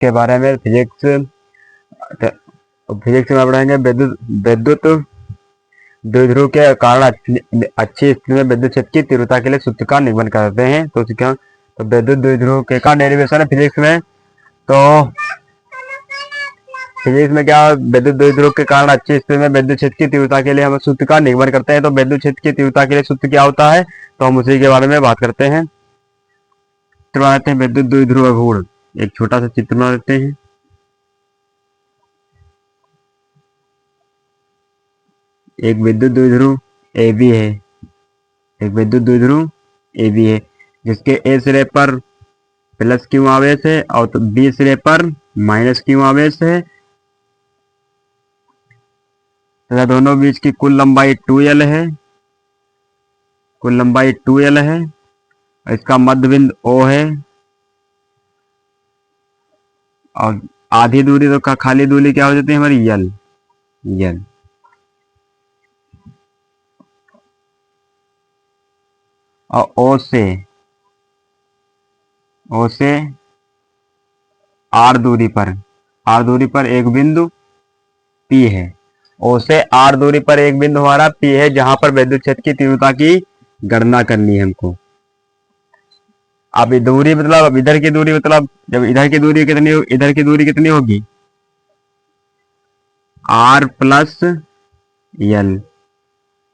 के बारे में फिजिक्स में पढ़ेंगे। विद्युत द्विध्रुव के कारण अच्छी स्थिति में विद्युत क्षेत्र की तीव्रता के लिए सूत्र का निगमन करते हैं। तो क्या, तो विद्युत द्विध्रुव के का डेरिवेशन है फिजिक्स में। तो फिजिक्स में क्या, विद्युत द्विध्रुव के कारण अच्छी स्थिति में विद्युत क्षेत्र की तीव्रता के लिए हम सूत्र का निगमन करते हैं। तो विद्युत क्षेत्र की तीव्रता के लिए सूत्र क्या होता है, तो हम उसी के बारे में बात करते हैं। चित्र बनाते हैं विद्युत द्विध्रुव गुण, एक छोटा सा चित्र बना देते हैं। एक विद्युत द्विध्रुव ए बी है, एक विद्युत द्विध्रुव ए बी है, जिसके ए सिरे पर प्लस क्यू आवेश है और तो बी सिरे पर माइनस क्यू आवेश है तथा दोनों बीच की कुल लंबाई 2l है, कुल लंबाई 2l है। इसका मध्य बिंदु O है और आधी दूरी तो खाली दूरी क्या हो जाती है हमारी यल। और O से R दूरी पर एक बिंदु P है। O से R दूरी पर एक बिंदु हमारा P है, जहां पर विद्युत क्षेत्र की तीव्रता की गणना करनी है हमको। अब दूरी मतलब, अब इधर की दूरी मतलब, जब इधर की दूरी कितनी होगी R प्लस यल,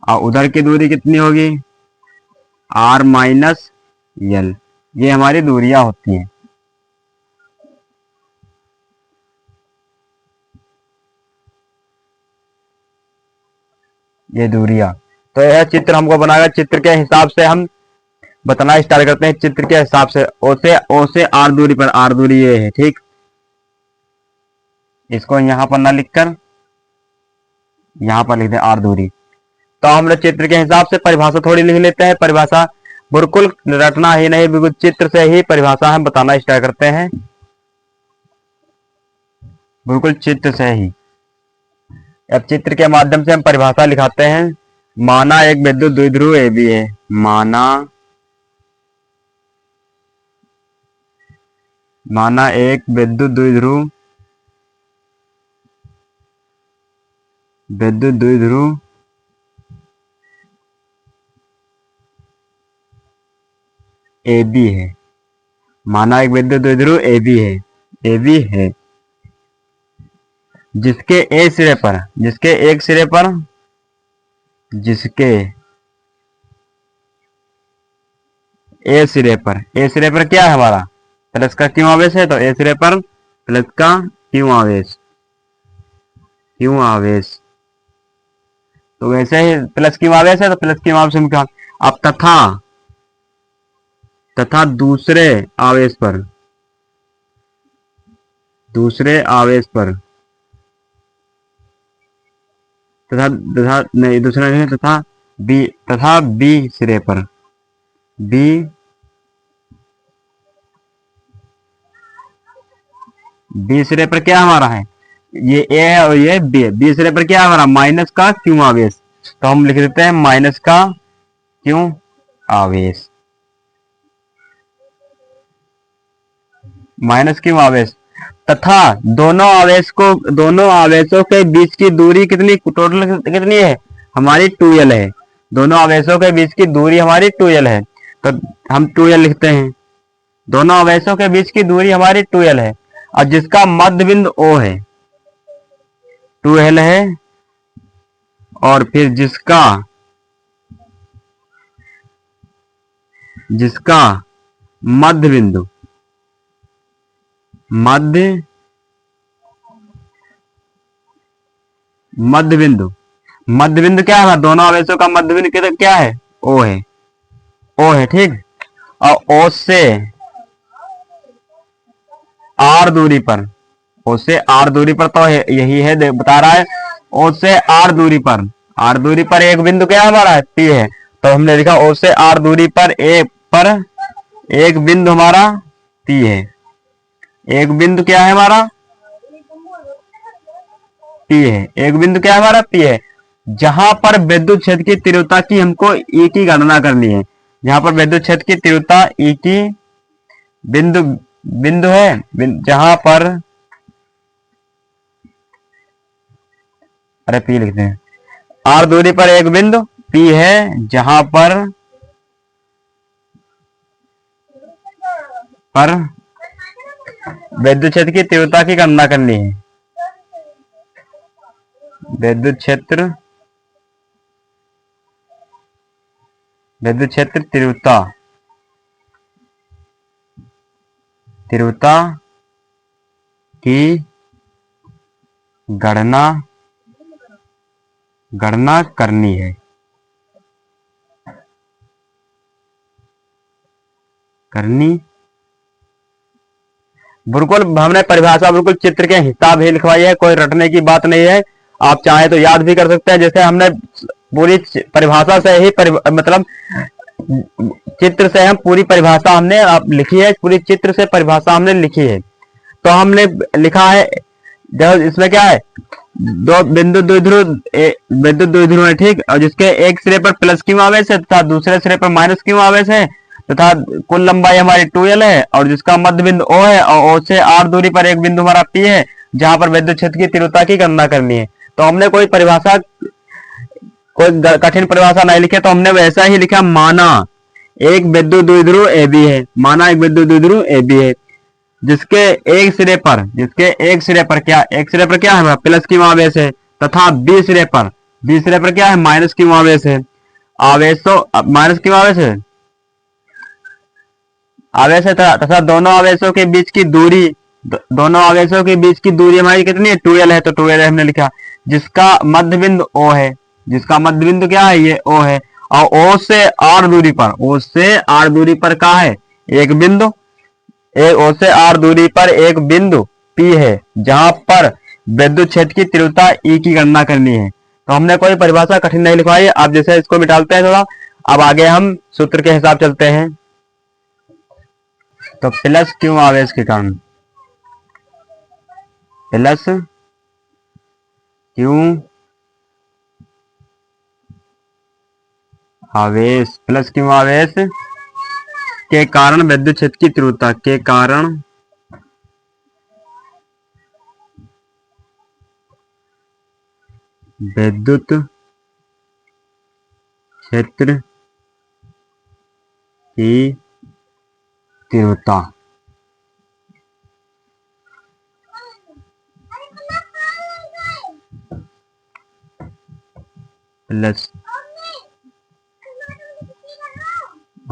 और उधर की दूरी कितनी होगी R माइनस यल। ये हमारी दूरियां होती हैं। ये दूरियां, तो यह चित्र हमको बनाएगा। चित्र के हिसाब से हम बताना स्टार्ट करते हैं। चित्र के हिसाब से ओ से आर दूरी पर, आर दूरी ये है, ठीक। इसको यहां पर ना लिखकर यहां पर लिख दें आर दूरी। तो हम लोग चित्र के हिसाब से परिभाषा थोड़ी लिख लेते हैं। परिभाषा बिल्कुल रटना ही नहीं, बिल्कुल चित्र से ही परिभाषा हम बताना स्टार्ट करते हैं, बिल्कुल चित्र से ही। अब चित्र के माध्यम से हम परिभाषा लिखाते हैं। माना एक विद्युत द्विध्रुव ए बी है, माना एक विद्युत द्विध्रुव ए बी है। माना एक विद्युत द्विध्रुव ए बी है, जिसके एक सिरे पर क्या है हमारा प्लस का क्यों आवेश है, तो ए सिरे पर प्लस का क्यों आवेश। तो वैसे ही प्लस क्यों आवेश है तो प्लस क्यों आवेश हम क्या, अब तथा दूसरे आवेश पर तथा बी सिरे पर बी सिरे पर क्या हमारा है, ये ए है और ये बी है। बी सिरे पर क्या है हमारा माइनस का क्यों आवेश, तो हम लिख देते हैं माइनस का क्यों आवेश। तथा दोनों आवेशों के बीच की दूरी टोटल कितनी है हमारी 2l है। दोनों आवेशों के बीच की दूरी हमारी 2l है, तो हम 2l लिखते हैं। दोनों आवेशों के बीच की दूरी हमारी 2l है और जिसका मध्य बिंदु O है 2l है, और फिर जिसका मध्य बिंदु क्या है, दोनों आवेशों का मध्य बिंदु क्या है, O है, ठीक। और O से R दूरी पर तो यही है, बता रहा है। O से R दूरी पर एक बिंदु क्या हमारा है P है, तो हमने लिखा O से R दूरी पर एक बिंदु हमारा P है। एक बिंदु क्या है हमारा P है, एक बिंदु क्या है हमारा P है, जहां पर विद्युत क्षेत्र की तीव्रता की हमको E की गणना करनी है। जहां पर विद्युत क्षेत्र की तीव्रता E की बिंदु बिंदु है जहां पर, अरे पी लिखते हैं, आर दूरी पर एक बिंदु पी है जहां पर विद्युत क्षेत्र की तीव्रता की गणना करनी है। विद्युत क्षेत्र तीव्रता की गणना करनी है। बिल्कुल हमने परिभाषा बिल्कुल चित्र के हिसाब ही लिखवाई है, कोई रटने की बात नहीं है। आप चाहे तो याद भी कर सकते हैं, जैसे हमने पूरी परिभाषा से ही मतलब चित्र से हम पूरी परिभाषा हमने लिखी है, पूरी चित्र से परिभाषा हमने लिखी है। तो हमने लिखा है, जब इसमें क्या है, दो बिंदु विद्युत द्विध्रुव है, ठीक, और जिसके एक सिरे पर प्लस क्यू आवेश है तथा दूसरे सिरे पर माइनस क्यू आवेश है, तथा कुल लंबाई हमारी 2l है, और जिसका मध्य बिंदु O है, और O से r दूरी पर एक बिंदु हमारा P है जहां पर विद्युत क्षेत्र की तीव्रता की गणना करनी है। तो हमने कोई कठिन परिभाषा नहीं लिखी, तो हमने वैसा ही लिखा, माना एक विद्युत द्विध्रुव AB है, माना एक विद्युत द्विध्रुव AB है, जिसके एक सिरे पर क्या है, प्लस क्यू आवेश है, तथा बी सिरे पर क्या है, माइनस क्यू आवेश है। आवेश तो माइनस क्यू आवेश है तथा दोनों आवेशों के बीच की दूरी हमारी कितनी है, 2l है, तो 2l हमने लिखा, जिसका मध्य बिंदु O है, क्या है, ये O है, और O से R दूरी पर क्या है, एक बिंदु, O से R दूरी पर एक बिंदु P है जहां पर विद्युत क्षेत्र की तीव्रता E की गणना करनी है। तो हमने कोई परिभाषा कठिन नहीं लिखवाई है। अब जैसे इसको मिटालते हैं थोड़ा, अब आगे हम सूत्र के हिसाब चलते हैं। तो प्लस क्यू आवेश के कारण, प्लस क्यू आवेश के कारण विद्युत क्षेत्र की तीव्रता विद्युत क्षेत्र की तीव्रता प्लस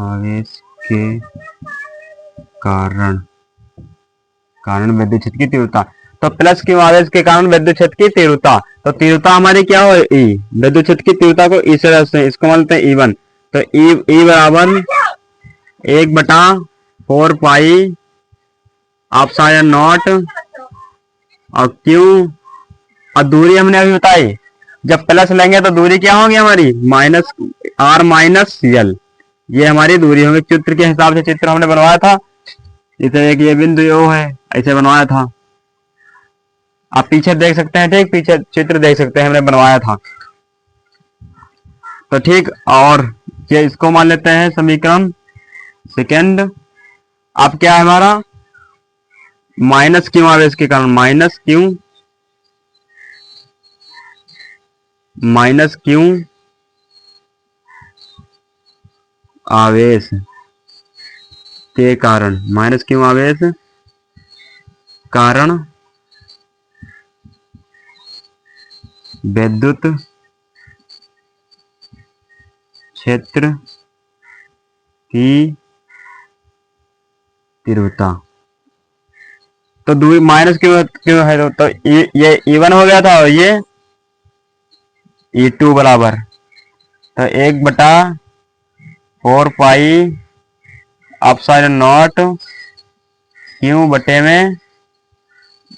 आवेश के कारण विद्युत क्षेत्र की तीव्रता। तो प्लस क्यू आवेश के कारण विद्युत क्षेत्र की तीव्रता, तो तीव्रता हमारी क्या हो, E, विद्युत क्षेत्र की तीव्रता को E से रखते हैं, इसको मानते हैं E1। तो E बराबर 1/4 पाई एप्सिलॉन नॉट, और Q, और दूरी हमने अभी बताई, जब प्लस लेंगे तो दूरी क्या होगी हमारी, R माइनस L, ये हमारी दूरी होगी। चित्र के हिसाब से चित्र हमने बनवाया था, जैसे एक ये बिंदु O है, ऐसे बनवाया था, आप पीछे देख सकते हैं, ठीक, पीछे चित्र देख सकते हैं, हमने बनवाया था। तो ठीक, और ये इसको मान लेते हैं समीकरण सेकेंड। अब क्या है हमारा, माइनस क्यू आवेश के कारण, माइनस क्यू आवेश के कारण, विद्युत क्षेत्र की तीव्रता। तो दूरी माइनस क्यों है, तो ये E1 हो गया था, और ये E2 बराबर, तो 1/4 पाई एप्सिलॉन नॉट क्यू बटे में,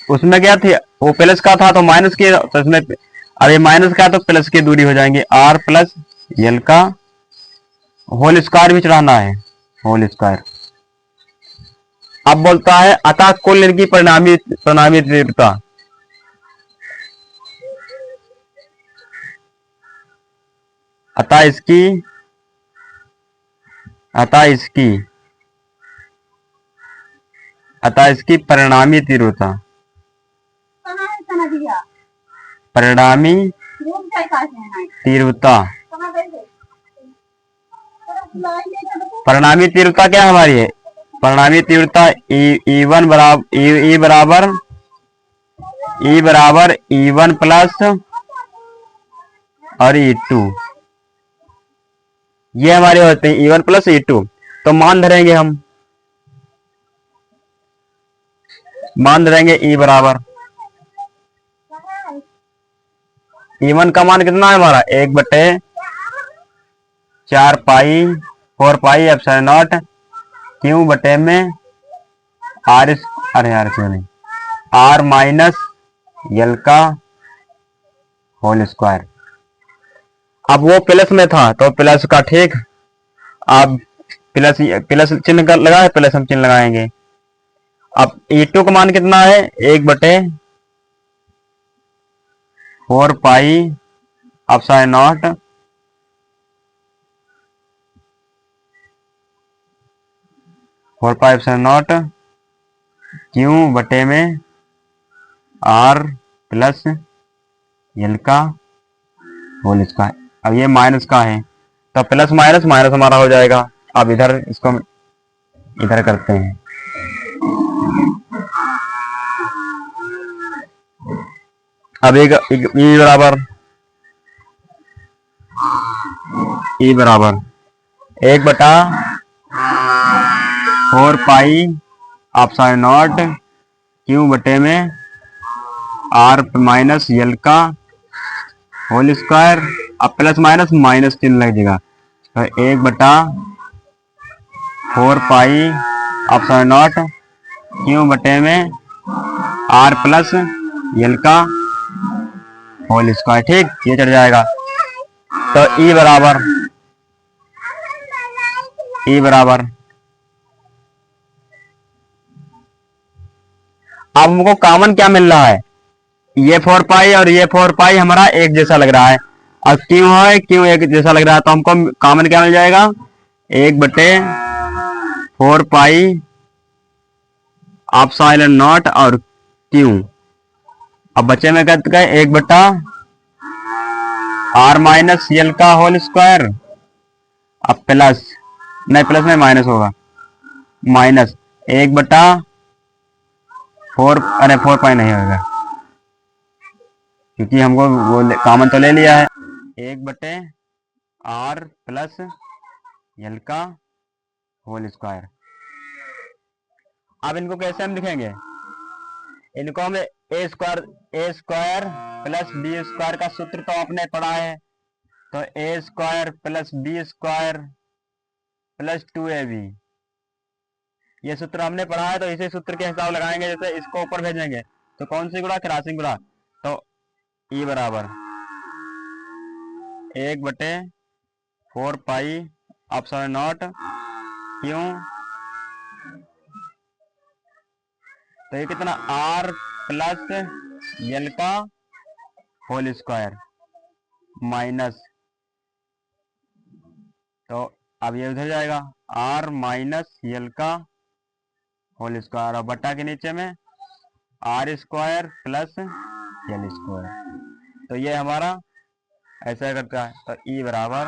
उसमें क्या थी, वो प्लस का था तो माइनस की, तो इसमें अब ये माइनस का तो प्लस की दूरी हो जाएंगे, R प्लस L का होल स्क्वायर भी चढ़ाना है, होल स्क्वायर। अब बोलता है अतः कुल इनकी परिणामी तीव्रता, अतः अतः इसकी परिणामी तीव्रता, परिणामी तीव्रता, परिणामी तीव्रता क्या हमारी है? परिणामी तीव्रता E1 बराबर E बराबर E1 प्लस और E2, ये हमारे होते हैं E1 प्लस E2। तो मान धरेंगे हम, मान धरेंगे E बराबर E1 का मान कितना है हमारा 1/4 पाई 4 पाई एप्सिलॉन नॉट क्यू बटे में आर, अरे यार क्यों नहीं, आर माइनस यल का होल स्क्वायर। अब वो प्लस में था तो प्लस का, ठीक, अब प्लस प्लस चिन्ह लगा है, प्लस हम चिन्ह लगाएंगे। अब E2 का मान कितना है 1/4 pi epsilon not 4 pi epsilon naught Q बटे में आर प्लस यल का होल स्क्वायर। अब ये माइनस का है तो प्लस माइनस माइनस हमारा हो जाएगा। अब इधर इसको इधर करते हैं, अब एक ई बराबर 1/4 पाई एप्सिलॉन नॉट क्यू बटे में आर माइनस यल का होल स्क्वायर। अब प्लस माइनस माइनस चिन्ह लग जाएगा तो 1/4 पाई एप्सिलॉन नॉट क्यू बटे में आर प्लस यल का होल स्क्वायर, ठीक, ये चढ़ जाएगा। तो ई बराबर अब हमको कॉमन क्या मिल रहा है, ये 4 पाई और ये 4 पाई हमारा एक जैसा लग रहा है। अब क्यों है, क्यों एक जैसा लग रहा है तो हमको कॉमन क्या मिल जाएगा 1/4 पाई एप्सिलॉन नॉट और क्यू। अब बचे में कहते गए 1/r माइनस यल का होल स्क्वायर। अब प्लस नहीं, प्लस में माइनस होगा, माइनस 1/4, अरे 4 पाई नहीं होगा क्योंकि हमको वो कॉमन तो ले लिया है। 1/r प्लस यल का होल स्क्वायर। अब इनको कैसे हम लिखेंगे, इनको हम a square plus B square का सूत्र तो आपने पढ़ा है, तो a square plus B square plus 2ab, ये सूत्र हमने पढ़ा है। तो इसी सूत्र के हिसाब लगाएंगे, जैसे इसको ऊपर भेजेंगे तो कौन सी गुणा, क्रॉसिंग गुणा। तो ई बराबर 1/4 पाई एप्सिलॉन नॉट क्यों, तो ये कितना आर प्लस यल का होल स्क्वायर माइनस, तो अब ये उधर जाएगा आर माइनस यल का होल स्क्वायर और बटा के नीचे में are square plus L square. तो ये हमारा ऐसा करता है। तो ई बराबर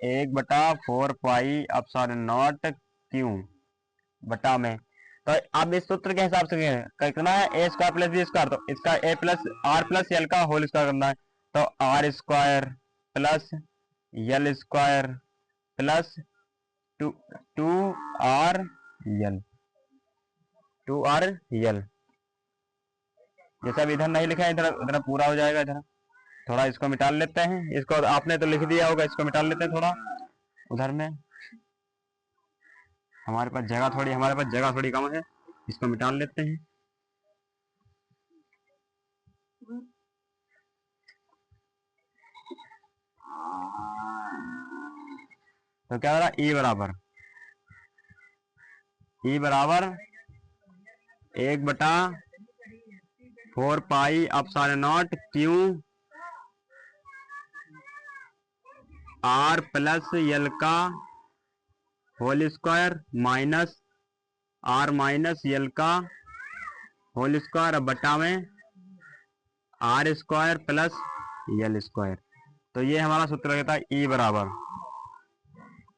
1/4 पाई एप्सिलॉन नॉट क्यू बटा में, तो अब इस सूत्र के हिसाब से कितना है A square plus B square, तो इसका ए प्लस आर प्लस यल का होल स्क्वायर करना है। तो आर स्क्वायर प्लस यल स्क्वायर प्लस 2r यल, ये सब इधर नहीं लिखा है, इधर इधर पूरा हो जाएगा। इधर थोड़ा इसको मिटा लेते हैं, इसको आपने तो लिख दिया होगा, इसको मिटा लेते हैं थोड़ा उधर में, हमारे पास जगह थोड़ी कम है, इसको मिटा लेते हैं। तो क्या हो रहा है, ई बराबर 1/4 pi epsilon naught q r plus यल का whole square minus r minus l का होल स्क्वायर बटा में are square plus L square. तो ये हमारा सूत्र रहता है ई बराबर।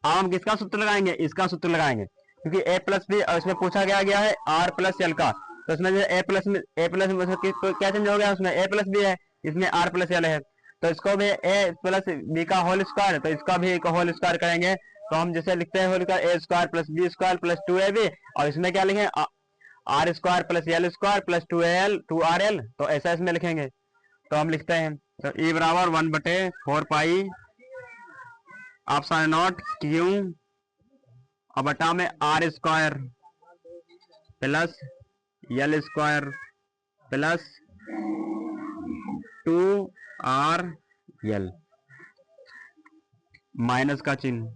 अब हम किसका सूत्र लगाएंगे? इसका सूत्र लगाएंगे, क्योंकि ए प्लस बी और इसमें पूछा गया है आर प्लस यल का। तो इसमें जो ए प्लस में क्या चेंज हो गया? उसमें ए प्लस बी है, इसमें आर प्लस यल है, तो इसको भी ए प्लस बी का होल स्क्वायर, तो इसका भी एक होल स्क्वायर करेंगे। तो हम जैसे लिखते हैं whole square a square plus B square plus 2ab, और इसमें क्या लिखें? आर स्क्वायर प्लस यल स्क्वायर प्लस 2r l, तो ऐसा इसमें लिखेंगे। तो हम लिखते हैं तो ई बराबर 1/4 पाई ऑप्शन नॉट क्यू और बटा में are square plus L square plus 2r l minus का चिन्ह।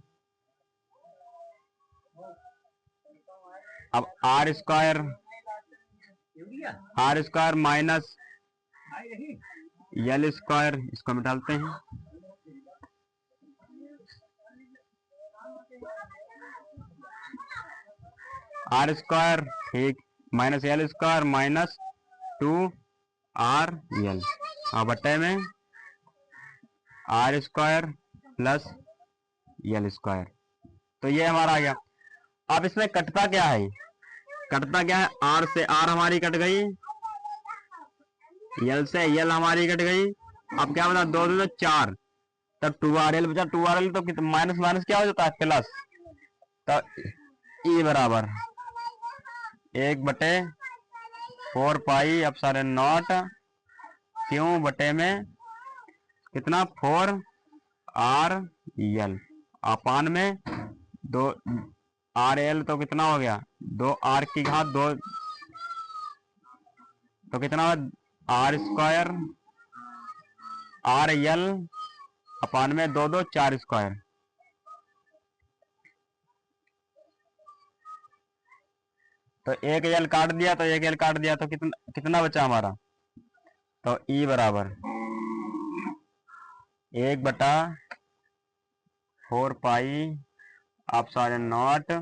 अब R square minus L square, इसको हम डालते हैं। आर स्क्वायर ठीक minus L square minus 2r l और बटे में are square plus L square. तो ये हमारा आ गया। अब इसमें कटता क्या है? कटता क्या है? आर से आर हमारी कट गई, यल से यल हमारी कट गई। अब क्या बता? 2 2 4, तब 2r l बचा। 2r l तो माइनस माइनस क्या हो जाता है? प्लस। तो ई बराबर 1/4 पाई एप्सिलॉन नॉट क्यों बटे में कितना? 4r l अपान में 2r l, तो कितना हो गया? 2r की घात 2, तो कितना आर स्क्वायर r l अपान में 2 2 4 स्क्वायर। तो एक यल काट दिया, तो एक यल काट दिया, तो कितना बचा हमारा? तो ई बराबर 1/4 पाई एप्सिलॉन नॉट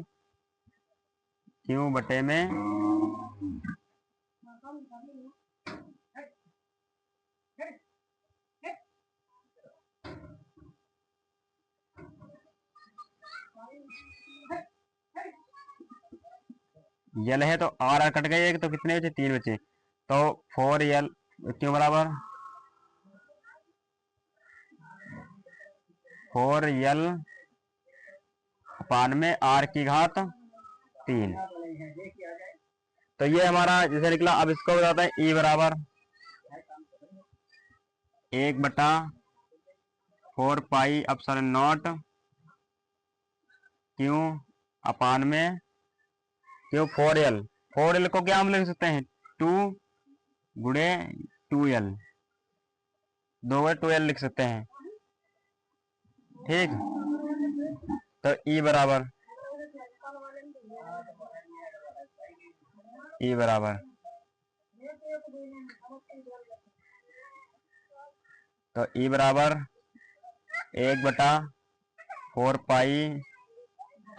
क्यू बटे में यल है, तो आर आर कट गए एक, तो कितने बचे? 3 बचे। तो 4l क्यों बराबर 4l अपान में आर की घात 3। तो ये हमारा जैसे निकला। अब इसको बताते हैं ई बराबर 1/4 पाई एप्सिलॉन नॉट क्यों अपान में क्यों 4l को क्या हम लिख सकते हैं? 2 गुणे 2l, 2 गुणे 2l लिख सकते हैं। ठीक, तो ई बराबर तो ई बराबर 1/4 पाई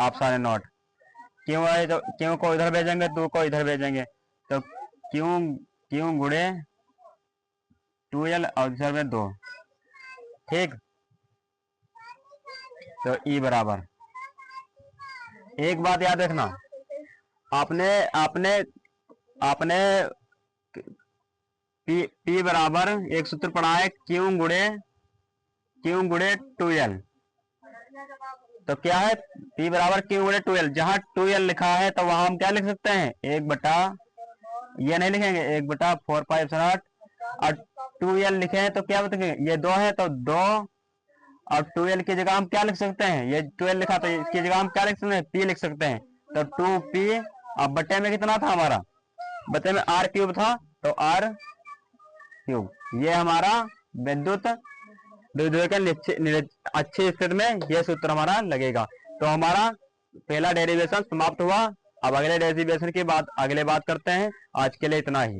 एप्सिलॉन नॉट क्यों है, तो क्यों को इधर भेजेंगे, 2 को इधर भेजेंगे, तो क्यों गुणे 2l और इधर में 2। ठीक, तो ई बराबर, एक बात याद रखना, आपने P बराबर एक सूत्र पढ़ा है क्यों गुणे 2l। तो क्या है? P बराबर क्यों गुणे 2l। जहां 2l लिखा है तो वहां हम क्या लिख सकते हैं? ये नहीं लिखेंगे 1/4 पाई एप्सिलॉन नॉट, और 2l लिखे हैं तो क्या बताएंगे? ये 2 है तो 2, और 2l की जगह हम क्या लिख सकते हैं? ये 2l लिखा तो इसकी जगह हम क्या लिख सकते हैं? P लिख सकते हैं। तो 2p, अब बटे में कितना था हमारा? बटे में r क्यूब था, तो r क्यूब। ये हमारा विद्युत अच्छी स्थिति में यह सूत्र हमारा लगेगा। तो हमारा पहला डेरिवेशन समाप्त हुआ। अब अगले डेरिवेशन की बात करते हैं। आज के लिए इतना ही।